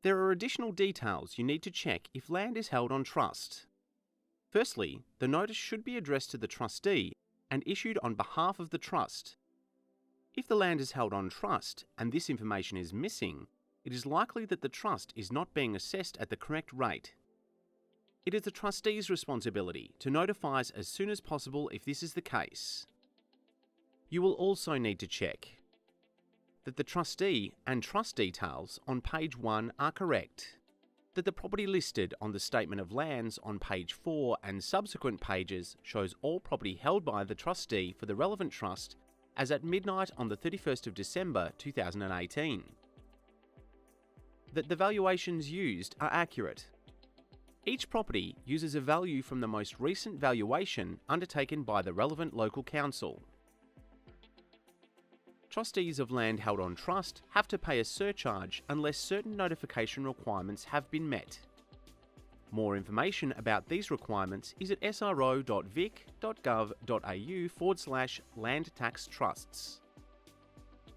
There are additional details you need to check if land is held on trust. Firstly, the notice should be addressed to the trustee and issued on behalf of the trust. If the land is held on trust and this information is missing, it is likely that the trust is not being assessed at the correct rate. It is the trustee's responsibility to notify us as soon as possible if this is the case. You will also need to check that the trustee and trust details on page 1 are correct, that the property listed on the Statement of Lands on page 4 and subsequent pages shows all property held by the trustee for the relevant trust as at midnight on the 31st of December 2018, that the valuations used are accurate. Each property uses a value from the most recent valuation undertaken by the relevant local council. Trustees of land held on trust have to pay a surcharge unless certain notification requirements have been met. More information about these requirements is at sro.vic.gov.au/land tax trusts.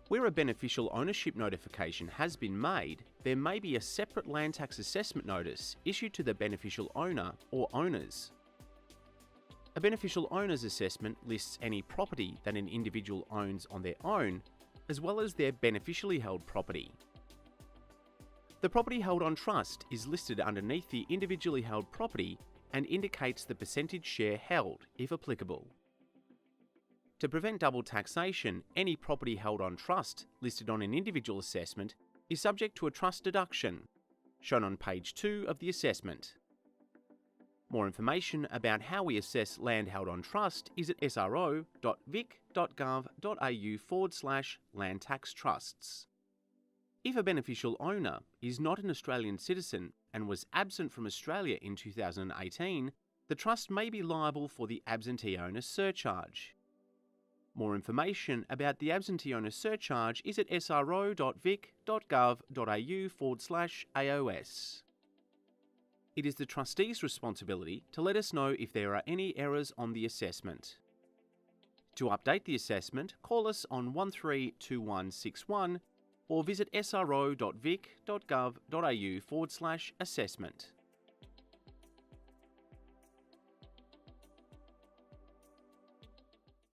Where a beneficial ownership notification has been made, there may be a separate land tax assessment notice issued to the beneficial owner or owners. A beneficial owner's assessment lists any property that an individual owns on their own, as well as their beneficially held property. The property held on trust is listed underneath the individually held property and indicates the percentage share held, if applicable. To prevent double taxation, any property held on trust listed on an individual assessment is subject to a trust deduction, shown on page 2 of the assessment. More information about how we assess land held on trust is at sro.vic.gov.au/land tax trusts. If a beneficial owner is not an Australian citizen and was absent from Australia in 2018, the trust may be liable for the absentee owner surcharge. More information about the absentee owner surcharge is at sro.vic.gov.au/AOS. It is the trustee's responsibility to let us know if there are any errors on the assessment. To update the assessment, call us on 132161 or visit sro.vic.gov.au/assessment.